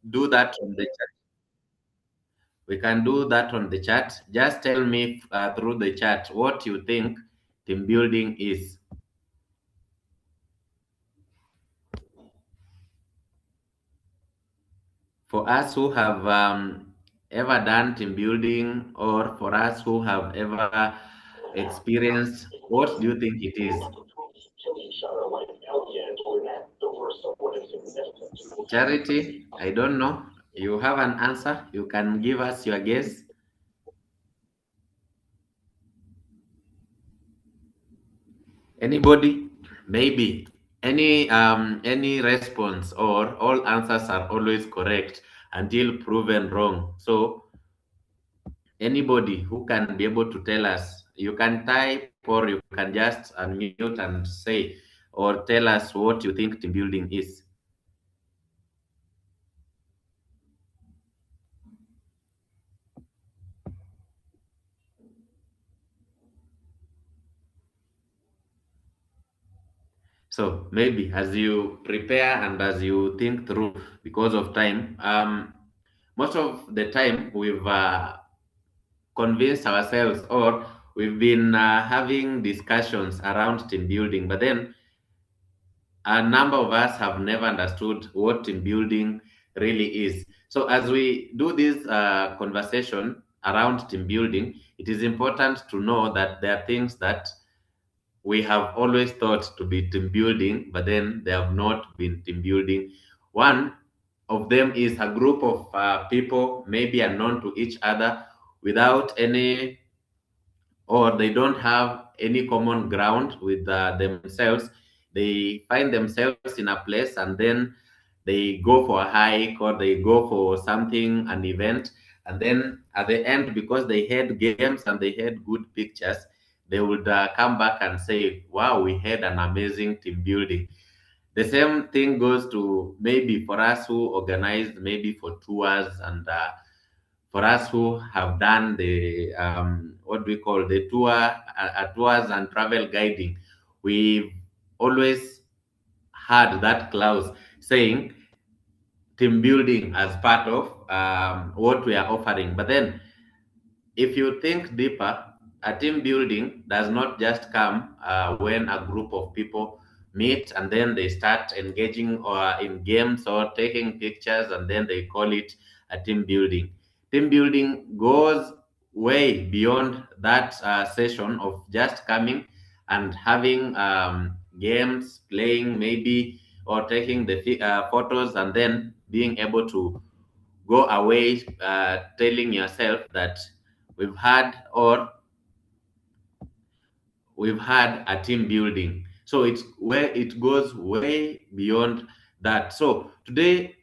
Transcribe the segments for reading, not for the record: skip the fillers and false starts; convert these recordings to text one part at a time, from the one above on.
do that on the chat. We can do that on the chat. Just tell me through the chat what you think team building is. For us who have ever done team building, or for us who have ever experienced, what do you think it is? Charity, I don't know. You have an answer? You can give us your guess. Anybody? Maybe. Any response, or all answers are always correct until proven wrong. So anybody who can be able to tell us, you can type or you can just unmute and say or tell us what you think team building is. So maybe as you prepare and as you think through, because of time, most of the time we've convinced ourselves, or we've been having discussions around team building, but then a number of us have never understood what team building really is. So as we do this conversation around team building, it is important to know that there are things that we have always thought to be team building, but then they have not been team building. One of them is a group of people, maybe unknown to each other, without any, or they don't have any common ground with themselves. They find themselves in a place and then they go for a hike or they go for something, an event, and then at the end, because they had games and they had good pictures, they would come back and say, wow, we had an amazing team building. The same thing goes to maybe for us who organized maybe for tours, and for us who have done the what we call the tours and travel guiding. We've always had that clause saying team building as part of what we are offering. But then, if you think deeper, a team building does not just come when a group of people meet and then they start engaging or in games or taking pictures and then they call it a team building. Team building goes way beyond that session of just coming and having games, playing maybe, or taking the photos and then being able to go away telling yourself that we've had or we've had a team building. So it's where it goes way beyond that. So today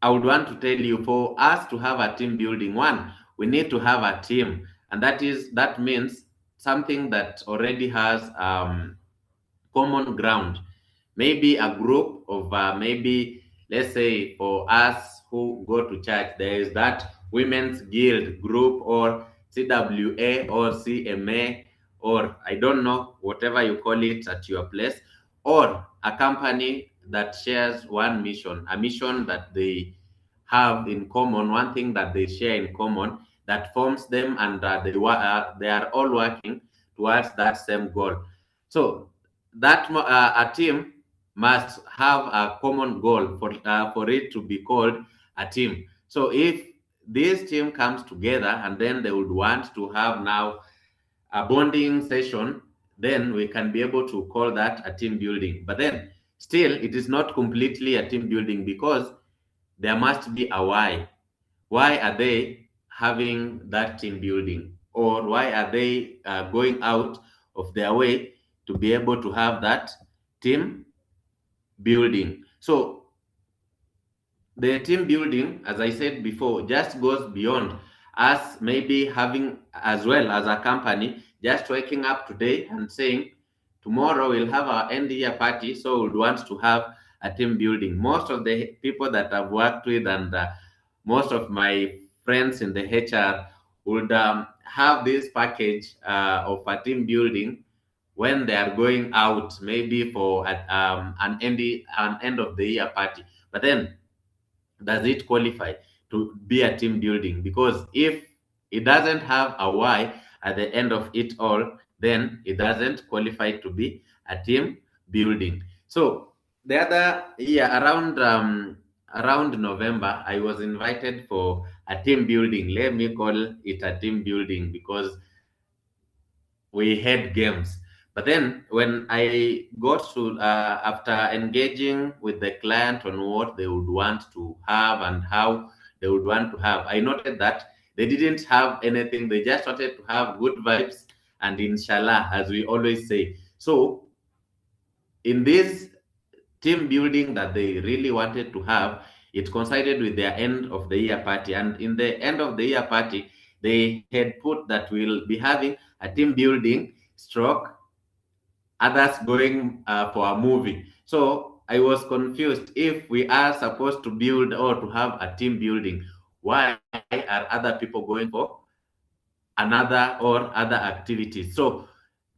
I would want to tell you, for us to have a team building, one, we need to have a team, and that means something that already has common ground. Maybe a group of maybe, let's say for us who go to church, there is that women's guild group or CWA or CMA, or I don't know, whatever you call it at your place, or a company that shares one mission, a mission that they have in common, one thing that they share in common that forms them, and they are all working towards that same goal. So that a team must have a common goal for it to be called a team. So if this team comes together and then they would want to have now a bonding session, then we can be able to call that a team building. But then still, it is not completely a team building because there must be a why. Why are they having that team building? Or why are they going out of their way to be able to have that team building? So the team building, as I said before, just goes beyond us maybe having, as well as a company, just waking up today and saying, tomorrow we'll have our end year party, so we'd want to have a team building. Most of the people that I've worked with and most of my friends in the HR would have this package of a team building when they are going out, maybe for an end of the year party. But then does it qualify to be a team building? Because if it doesn't have a why at the end of it all, then it doesn't qualify to be a team building. So the other year, around November, I was invited for a team building. Let me call it a team building because we had games. But then when I got to after engaging with the client on what they would want to have and how they would want to have, I noted that they didn't have anything. They just wanted to have good vibes and inshallah, as we always say. So in this team building that they really wanted to have, it coincided with their end of the year party. And in the end of the year party, they had put that we'll be having a team building stroke others going for a movie. So I was confused. If we are supposed to build or to have a team building, why are other people going for another or other activities? So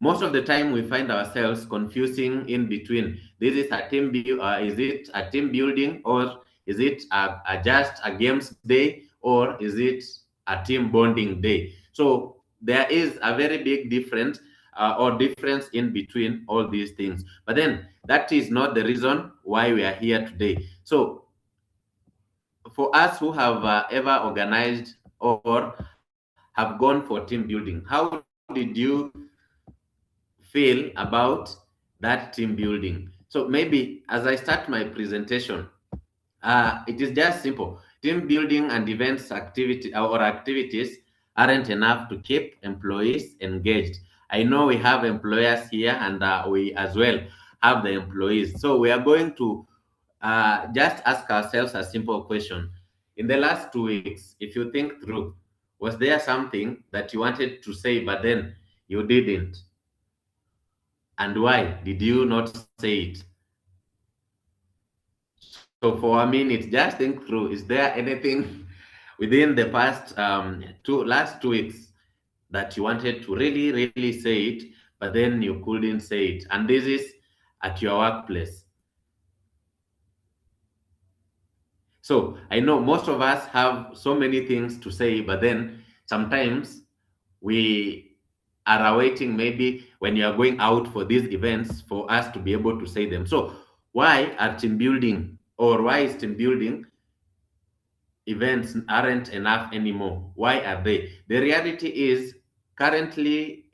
most of the time we find ourselves confusing in between. This is a is it a team building, or is it just a games day, or is it a team bonding day? So there is a very big difference or difference in between all these things. But then that is not the reason why we are here today. So for us who have ever organized or have gone for team building, how did you feel about that team building? So maybe as I start my presentation, it is just simple. Team building and events activity or activities aren't enough to keep employees engaged. I know we have employers here, and we as well have the employees. So we are going to just ask ourselves a simple question. In the last 2 weeks, if you think through, was there something that you wanted to say but then you didn't? And why did you not say it? So for a minute, just think through, is there anything within the past last 2 weeks that you wanted to really, really say it, but then you couldn't say it? And this is at your workplace. So I know most of us have so many things to say, but then sometimes we are awaiting maybe when you are going out for these events for us to be able to say them. So why are team building, or why is team building events aren't enough anymore? Why are they? The reality is currently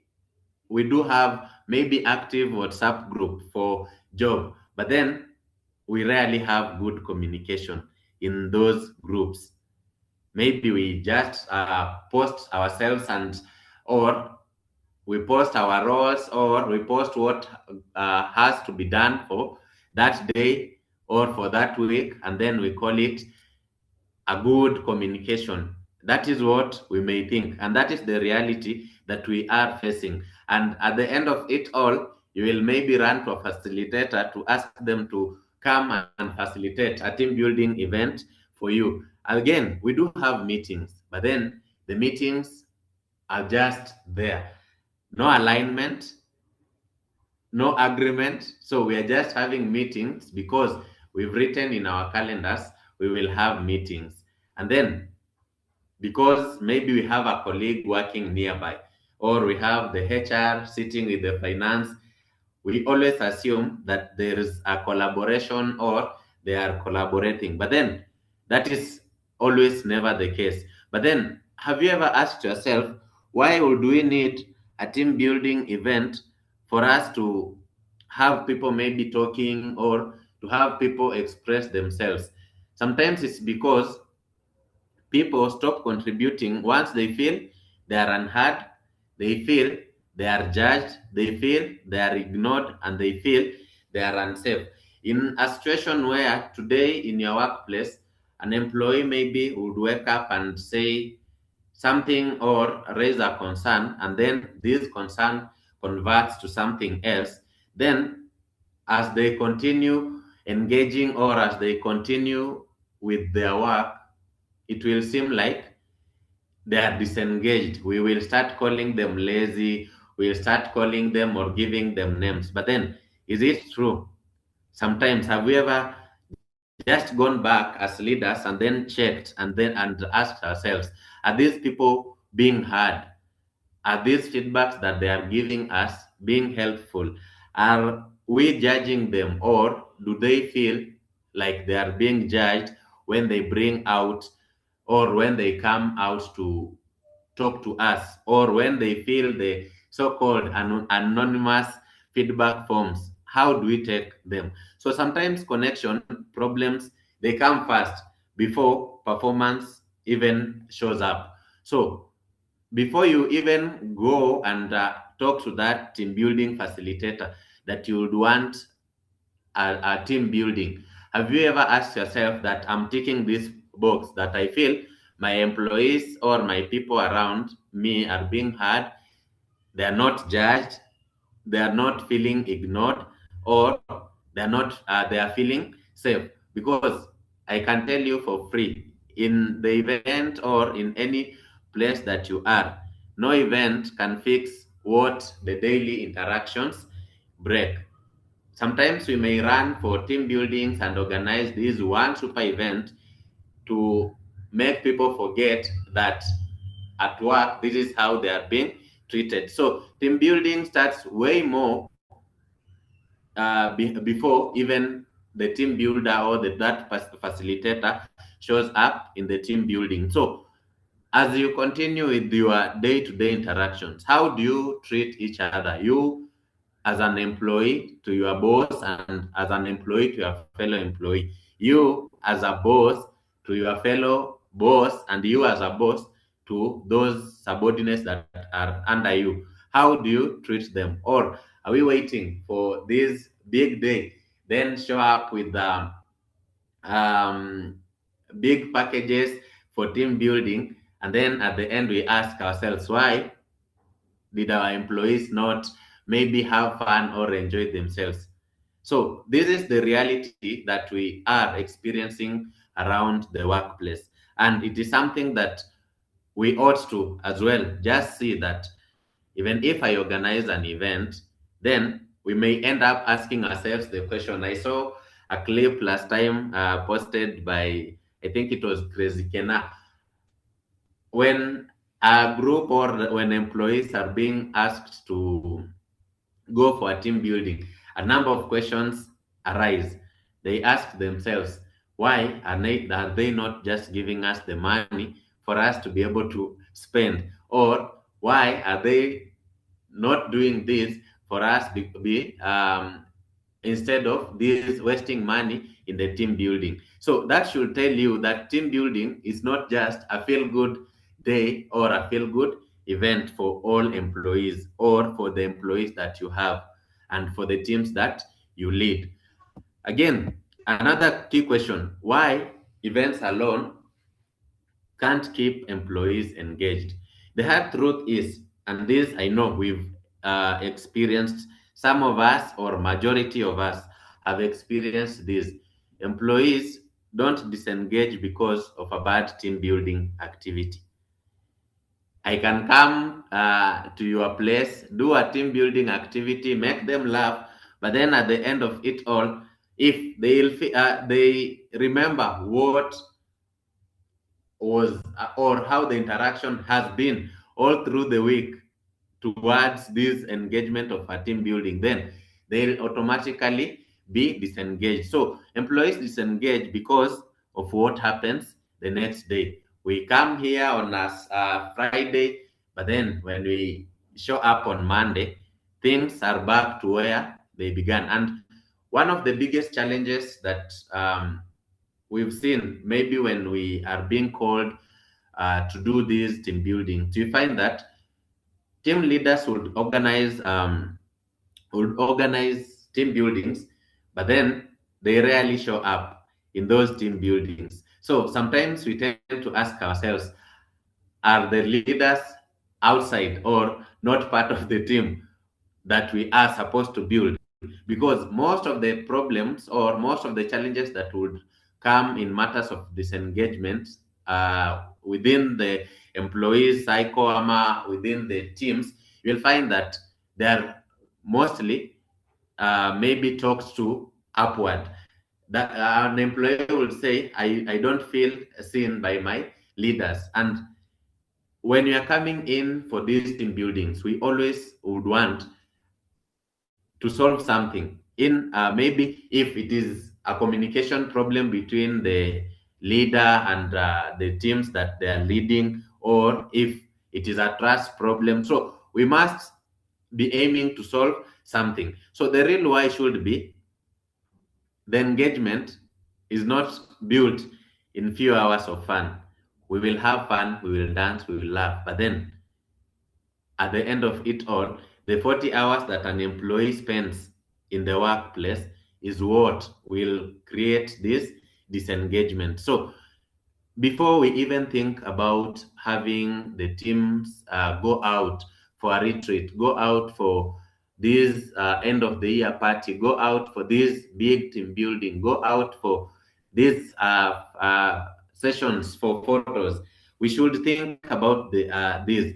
we do have maybe active WhatsApp group for job, but then we rarely have good communication in those groups. Maybe we just post ourselves, and or we post our roles, or we post what has to be done for that day or for that week, and then we call it a good communication. That is what we may think, and that is the reality that we are facing. And at the end of it all, you will maybe run to a facilitator to ask them to come and facilitate a team building event for you. Again, we do have meetings, but then the meetings are just there. No alignment, no agreement. So we are just having meetings because we've written in our calendars we will have meetings. And then because maybe we have a colleague working nearby, or we have the HR sitting with the finance, we always assume that there is a collaboration or they are collaborating. But then that is always never the case. But then have you ever asked yourself, why would we need a team building event for us to have people maybe talking or to have people express themselves? Sometimes it's because people stop contributing once they feel they are unheard, they feel they are judged, they feel they are ignored, and they feel they are unsafe. In a situation where today in your workplace, an employee maybe would wake up and say something or raise a concern, and then this concern converts to something else, then as they continue engaging or as they continue with their work, it will seem like they are disengaged. We will start calling them lazy. We'll start calling them or giving them names. But then, is it true? Sometimes, have we ever just gone back as leaders and then checked and asked ourselves, are these people being heard? Are these feedbacks that they are giving us being helpful? Are we judging them, or do they feel like they are being judged when they bring out or when they come out to talk to us, or when they fill the so-called anonymous feedback forms? How do we take them? So sometimes connection problems, they come first before performance even shows up. So before you even go and talk to that team building facilitator that you would want a team building, have you ever asked yourself that I'm ticking this box, that I feel my employees or my people around me are being heard, they are not judged, they are not feeling ignored, or they are feeling safe? Because I can tell you for free, in the event or in any place that you are, no event can fix what the daily interactions break. Sometimes we may run for team buildings and organize this one super event to make people forget that at work, this is how they are being treated. So team building starts way more before even the team builder or that facilitator shows up in the team building. So as you continue with your day-to-day interactions, how do you treat each other? You as an employee to your boss, and as an employee to your fellow employee. You as a boss to your fellow boss, and you as a boss to those subordinates that are under you. How do you treat them? Or are we waiting for this big day, then show up with um, big packages for team building, and then at the end we ask ourselves, why did our employees not maybe have fun or enjoy themselves? So this is the reality that we are experiencing around the workplace. And it is something that we ought to as well just see that even if I organize an event, then we may end up asking ourselves the question. I saw a clip last time posted by, I think it was Crazy Kena, when a group or when employees are being asked to go for a team building, a number of questions arise. They ask themselves, why are they not just giving us the money for us to be able to spend? Or why are they not doing this for us instead of this wasting money in the team building? So that should tell you that team building is not just a feel good day or a feel good event for all employees, or for the employees that you have and for the teams that you lead. Again, another key question: why events alone can't keep employees engaged? The hard truth is, and this I know we've experienced, some of us or majority of us have experienced this. Employees don't disengage because of a bad team building activity. I can come to your place, do a team building activity, make them laugh, but then at the end of it all, if they remember what was or how the interaction has been all through the week towards this engagement of a team building, then they'll automatically be disengaged. So employees disengage because of what happens the next day. We come here on a Friday, but then when we show up on Monday, things are back to where they began. And one of the biggest challenges that we've seen, maybe when we are being called to do this team building, do you find that team leaders would organize team buildings, but then they rarely show up in those team buildings. So sometimes we tend to ask ourselves, are the leaders outside or not part of the team that we are supposed to build? Because most of the problems or most of the challenges that would come in matters of disengagement within the employees cycle, within the teams, you'll find that they're mostly maybe talks to upward. that an employee will say, I don't feel seen by my leaders. And when you are coming in for these team buildings, we always would want to solve something. In maybe if it is a communication problem between the leader and the teams that they are leading, or if it is a trust problem. So we must be aiming to solve something. So the real why should be the engagement is not built in few hours of fun. We will have fun, we will dance, we will laugh, but then at the end of it all, the 40 hours that an employee spends in the workplace is what will create this disengagement. So before we even think about having the teams go out for a retreat, go out for this end of the year party, go out for this big team building, go out for these sessions for photos, we should think about this.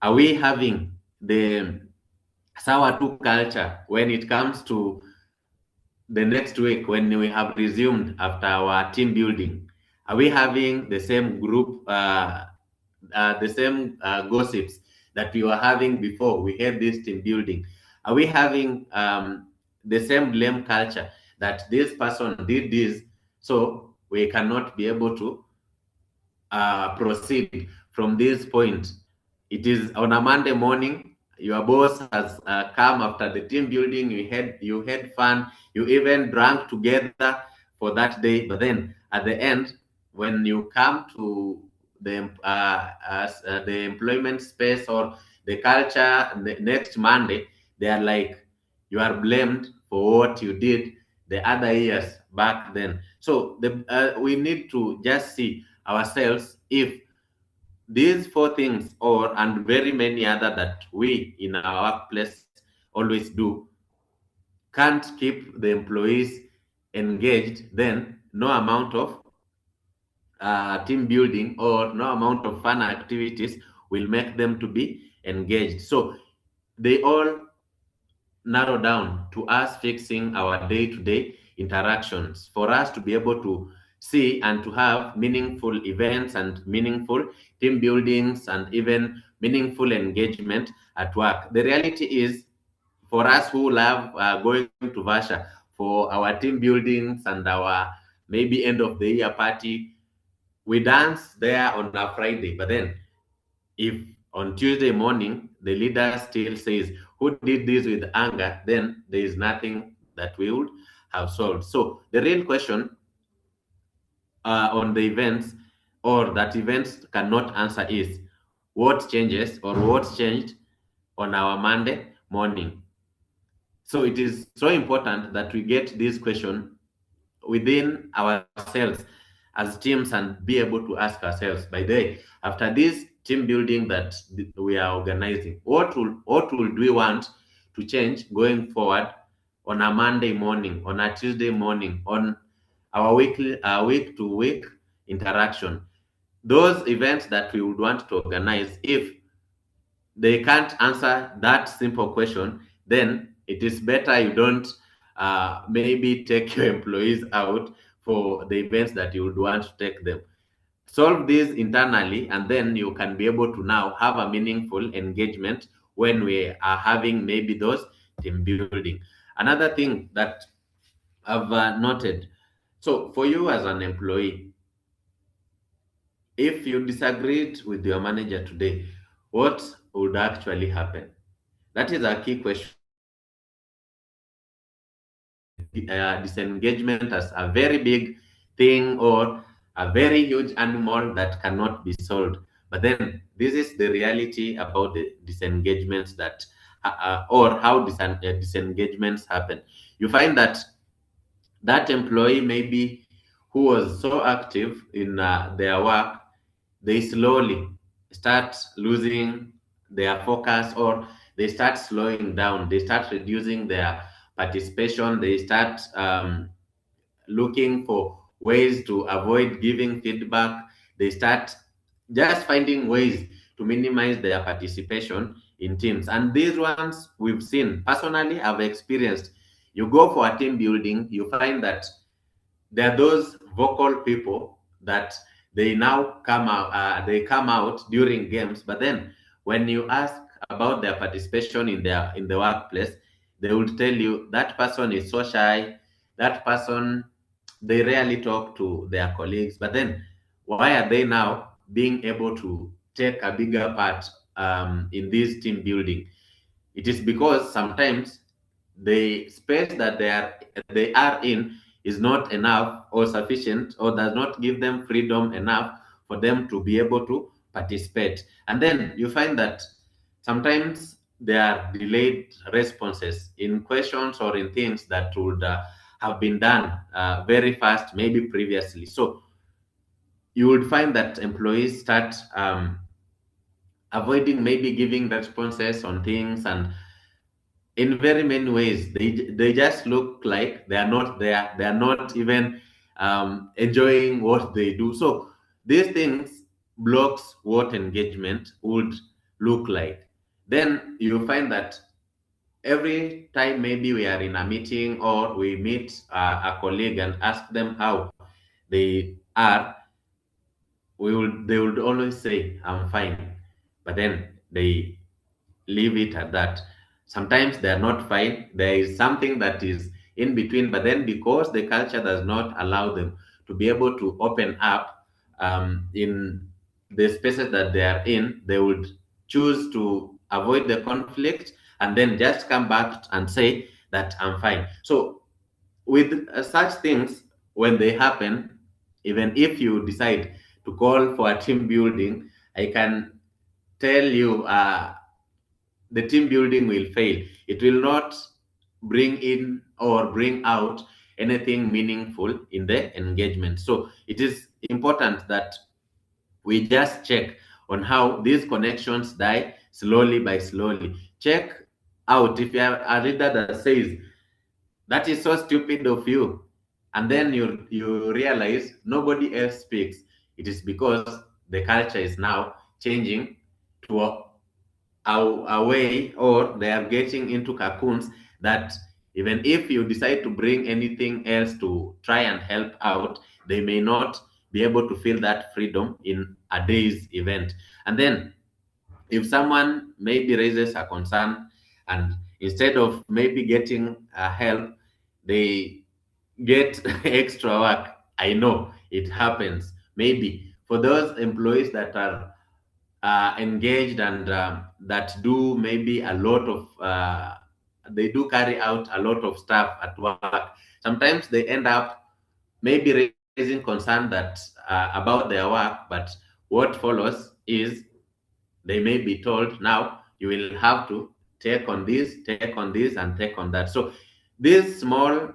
Are we having the sour two culture when it comes to the next week when we have resumed after our team building? Are we having the same group, the same gossips that we were having before we had this team building? Are we having the same blame culture that this person did this, so we cannot be able to proceed from this point? It is on a Monday morning. Your boss has come after the team building. You had fun. You even drank together for that day. But then at the end, when you come to the employment space or the culture next Monday, they are like, you are blamed for what you did the other years back then. So we need to just see ourselves if these four things, or and very many other that we in our workplace always do, can't keep the employees engaged, then no amount of team building or no amount of fun activities will make them to be engaged. So they all narrow down to us fixing our day-to-day interactions for us to be able to see and to have meaningful events and meaningful team buildings and even meaningful engagement at work. The reality is, for us who love going to Vasha for our team buildings and our maybe end of the year party, we dance there on a Friday. But then if on Tuesday morning the leader still says, who did this with anger, then there is nothing that we would have solved. So the real question on the events, or that events cannot answer, is what changes or what's changed on our Monday morning. So it is so important that we get this question within ourselves as teams and be able to ask ourselves, by the way, after this team building that we are organizing, what would we want to change going forward on a Monday morning, on a Tuesday morning, on our weekly week to week interaction? Those events that we would want to organize, if they can't answer that simple question, then it is better you don't maybe take your employees out for the events that you would want to take them. Solve this internally, and then you can be able to now have a meaningful engagement when we are having maybe those team building. Another thing that I've noted, so for you as an employee, if you disagreed with your manager today, what would actually happen? That is a key question. Disengagement as a very big thing or a very huge animal that cannot be solved. But then this is the reality about the disengagements that, or how disengagements happen. You find that that employee maybe who was so active in their work, they slowly start losing their focus, or they start slowing down, they start reducing their participation, they start looking for ways to avoid giving feedback, they start just finding ways to minimize their participation in teams. And these ones we've seen personally, I've experienced. You go for a team building, you find that there are those vocal people that they now come out, they come out during games, but then when you ask about their participation in the workplace, they would tell you that person is so shy, that person, they rarely talk to their colleagues. But then why are they now being able to take a bigger part in this team building? It is because sometimes the space that they are in is not enough or sufficient, or does not give them freedom enough for them to be able to participate. And then you find that sometimes there are delayed responses in questions or in things that would have been done very fast, maybe previously. So you would find that employees start avoiding maybe giving responses on things, and in very many ways they just look like they are not there, they are not even enjoying what they do. So these things blocks what engagement would look like. Then you find that every time maybe we are in a meeting or we meet a colleague and ask them how they are, they would always say I'm fine, but then they leave it at that. Sometimes they are not fine. There is something that is in between, but then because the culture does not allow them to be able to open up in the spaces that they are in, they would choose to avoid the conflict and then just come back and say that I'm fine. So with such things, when they happen, even if you decide to call for a team building, I can tell you the team building will fail. It will not bring in or bring out anything meaningful in the engagement. So it is important that we just check on how these connections die slowly by slowly. Check out if you have a leader that says, that is so stupid of you, and then you realize nobody else speaks. It is because the culture is now changing to a way, or they are getting into cocoons that even if you decide to bring anything else to try and help out, they may not be able to feel that freedom in a day's event. And then if someone maybe raises a concern, and instead of maybe getting help, they get extra work. I know it happens. Maybe for those employees that are engaged and that do maybe a lot of they do carry out a lot of stuff at work. Sometimes they end up maybe raising concern that about their work, but what follows is they may be told, now you will have to take on this, take on this, and take on that. So these small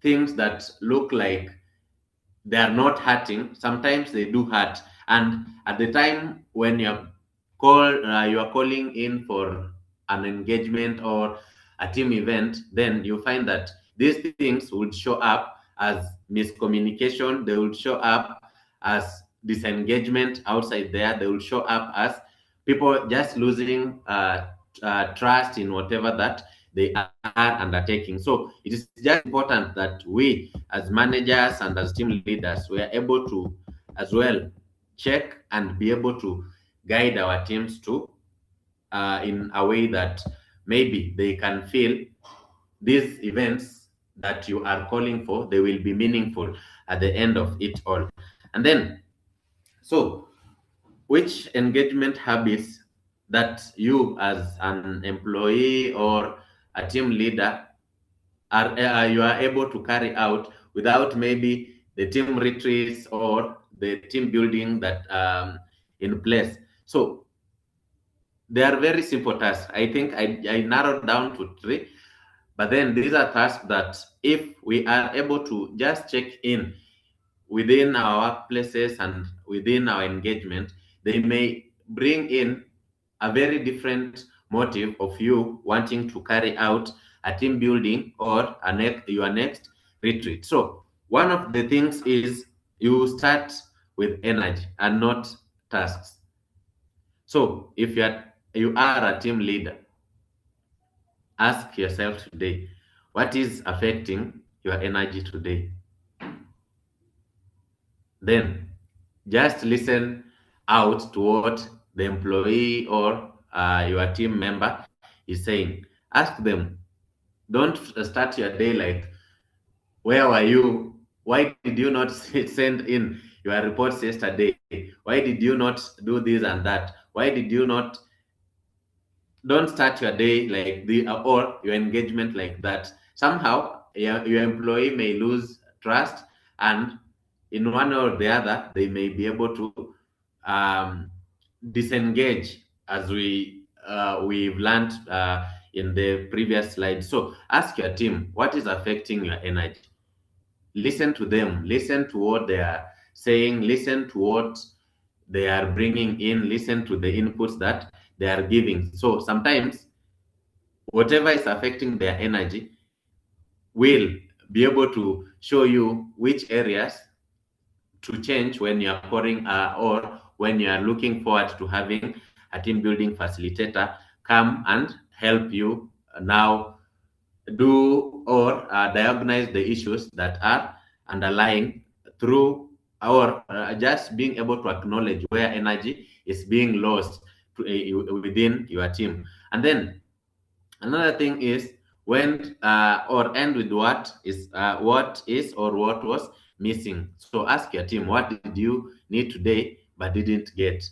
things that look like they are not hurting, sometimes they do hurt. And at the time when you are calling in for an engagement or a team event, then you find that these things would show up as miscommunication, they will show up as disengagement outside there, they will show up as people just losing trust in whatever that they are undertaking. So it is just important that we as managers and as team leaders, we are able to as well check and be able to guide our teams to in a way that maybe they can feel these events that you are calling for, they will be meaningful at the end of it all. And then, so which engagement habits that you as an employee or a team leader are you are able to carry out without maybe the team retreats or the team building that in place? So they are very simple tasks. I think I narrowed down to three, but then these are tasks that if we are able to just check in within our workplaces and within our engagement, they may bring in a very different motive of you wanting to carry out a team building or your next retreat. So one of the things is you start with energy and not tasks. So if you are a team leader, ask yourself today, what is affecting your energy today? Then just listen out to what the employee or your team member is saying. Ask them. Don't start your day like, where were you? Why did you not send in your reports yesterday? Why did you not do this and that? Why did you not? Don't start your day like the or your engagement like that. Somehow your employee may lose trust, and in one or the other they may be able to um, disengage, as we've learned in the previous slide. So ask your team what is affecting your energy. Listen to them, listen to what they are saying, listen to what they are bringing in, listen to the inputs that they are giving. So sometimes whatever is affecting their energy will be able to show you which areas to change when you are pouring or when you are looking forward to having a team building facilitator come and help you now do or diagnose the issues that are underlying through or just being able to acknowledge where energy is being lost to, within your team. And then another thing is when or end with what is or what was missing. So ask your team, what did you need today but didn't get?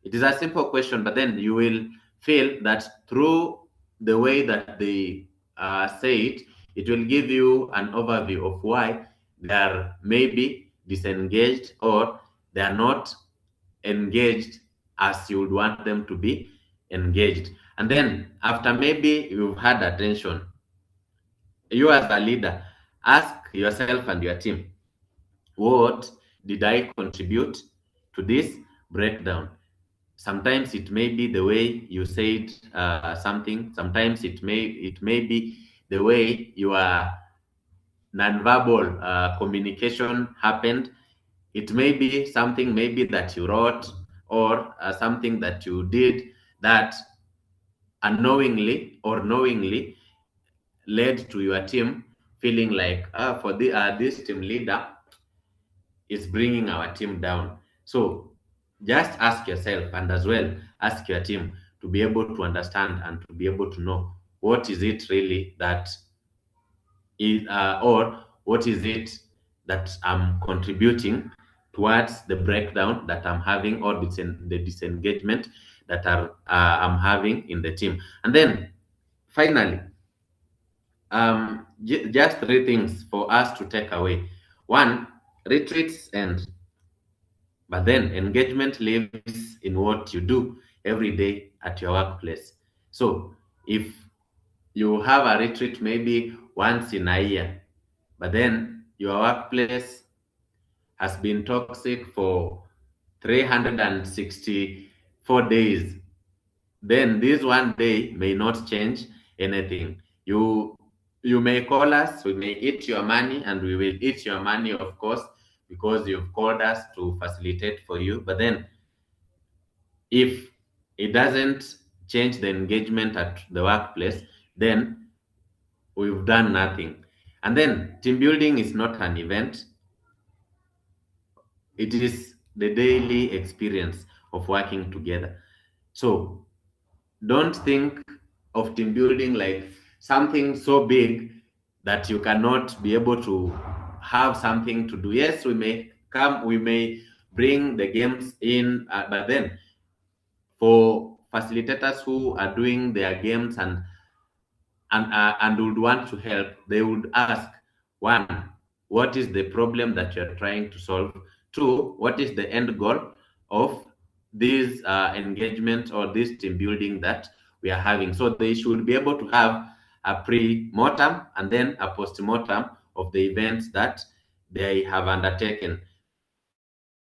It is a simple question, but then you will feel that through the way that they say it, it will give you an overview of why they are maybe disengaged or they are not engaged as you would want them to be engaged. And then after maybe you've had attention, you as a leader, ask yourself and your team, what did I contribute to this breakdown? Sometimes it may be the way you said something. Sometimes it may be the way your nonverbal communication happened. It may be something maybe that you wrote or something that you did that unknowingly or knowingly led to your team feeling like for this team leader is bringing our team down. So just ask yourself and as well ask your team to be able to understand and to be able to know what is it really that is, or what is it that I'm contributing towards the breakdown that I'm having or the disengagement that I'm having in the team. And then finally, just three things for us to take away. One, retreats end, but then engagement lives in what you do every day at your workplace. So if you have a retreat maybe once in a year, but then your workplace has been toxic for 364 days, then this one day may not change anything. You may call us, we may eat your money, and we will eat your money, of course, because you've called us to facilitate for you. But then if it doesn't change the engagement at the workplace, then we've done nothing. And then team building is not an event, it is the daily experience of working together. So don't think of team building like something so big that you cannot be able to have something to do. Yes, we may bring the games in, but then for facilitators who are doing their games and would want to help, they would ask, one, what is the problem that you're trying to solve? Two, what is the end goal of this engagement or this team building that we are having? So they should be able to have a pre-mortem and then a post-mortem of the events that they have undertaken to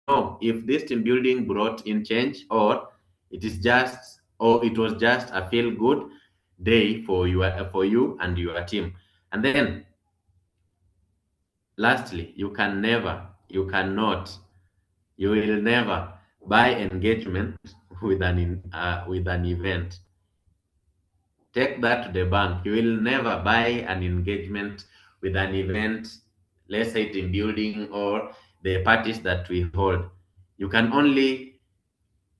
know if this team building brought in change or it was just a feel good day for you and your team. And then lastly, you cannot, you will never buy engagement with an event. Take that to the bank. You will never buy an engagement with an event, let's say team building or the parties that we hold. You can only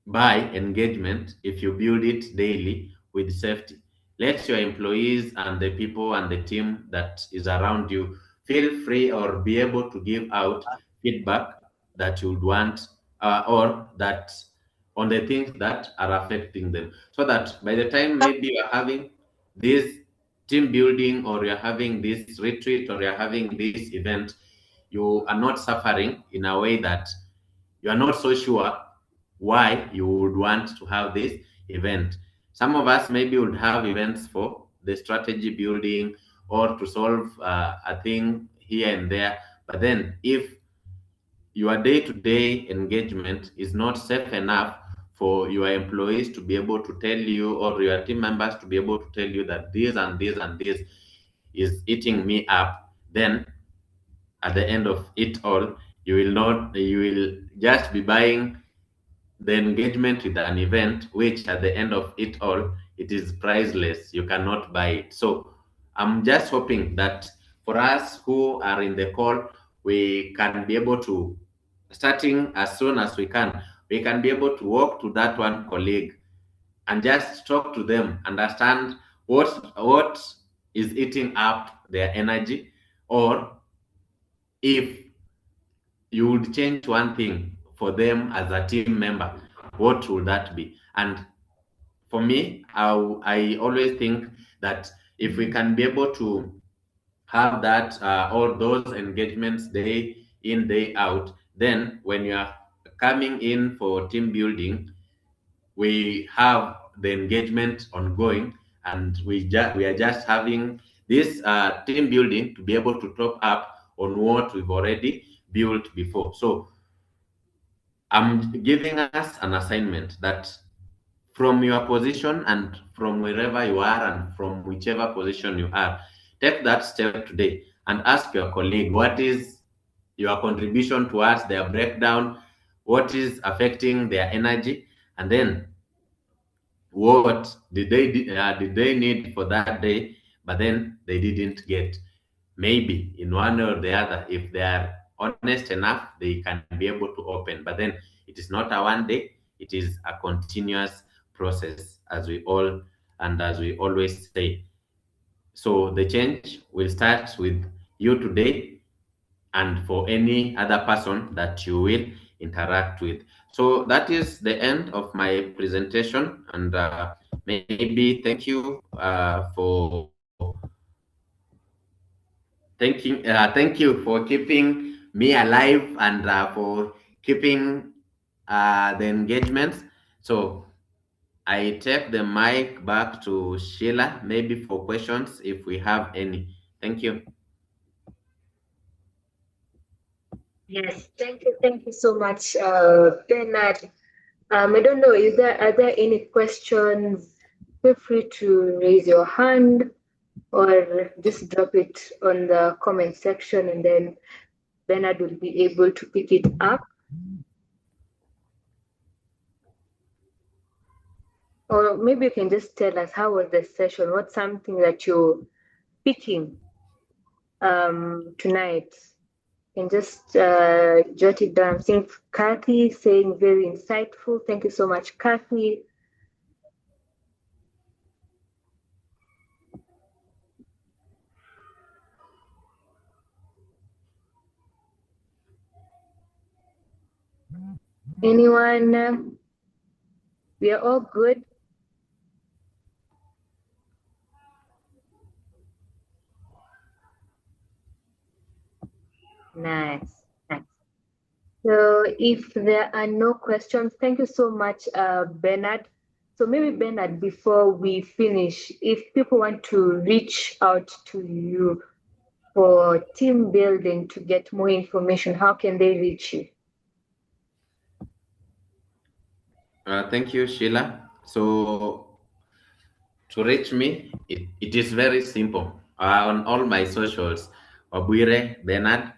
buy engagement if you build it daily with safety. Let your employees and the people and the team that is around you feel free or be able to give out feedback that you would want, or that on the things that are affecting them. So that by the time maybe you're having this team building, or you're having this retreat, or you're having this event, you are not suffering in a way that you are not so sure why you would want to have this event. Some of us maybe would have events for the strategy building, or to solve a thing here and there. But then, if your day to day engagement is not safe enough for your employees to be able to tell you, or your team members to be able to tell you that this and this and this is eating me up, then at the end of it all, you will just be buying the engagement with an event, which at the end of it all, it is priceless. You cannot buy it. So I'm just hoping that for us who are in the call, we can be able to, starting as soon as we can be able to walk to that one colleague and just talk to them, understand what is eating up their energy, or if you would change one thing for them as a team member, what would that be? And for me, I always think that if we can be able to have that, all those engagements day in, day out, then when you are coming in for team building, we have the engagement ongoing, and we are just having this team building to be able to top up on what we've already built before. So I'm giving us an assignment that from your position and from wherever you are and from whichever position you are, take that step today and ask your colleague what is your contribution towards their breakdown, what is affecting their energy, and then what did they need for that day, but then they didn't get. Maybe in one or the other, if they are honest enough, they can be able to open. But then it is not a one day, it is a continuous process, as we always say. So the change will start with you today, and for any other person that you will interact with. So that is the end of my presentation, and maybe thank you for keeping me alive, and for keeping the engagements. So I take the mic back to Sheila, maybe for questions if we have any. Thank you. Yes, thank you so much, Bernard. I don't know, are there any questions? Feel free to raise your hand or just drop it on the comment section, and then Bernard will be able to pick it up. Or maybe you can just tell us how was the session? What's something that you're picking tonight? You can just jot it down. I'm seeing Kathy saying very insightful. Thank you so much, Kathy. Anyone? We are all good. Nice. Nice. So if there are no questions, thank you so much, Bernard. So maybe Bernard, before we finish, if people want to reach out to you for team building to get more information, how can they reach you? Thank you, Sheila. So to reach me, it is very simple. On all my socials, Obuire Bernard,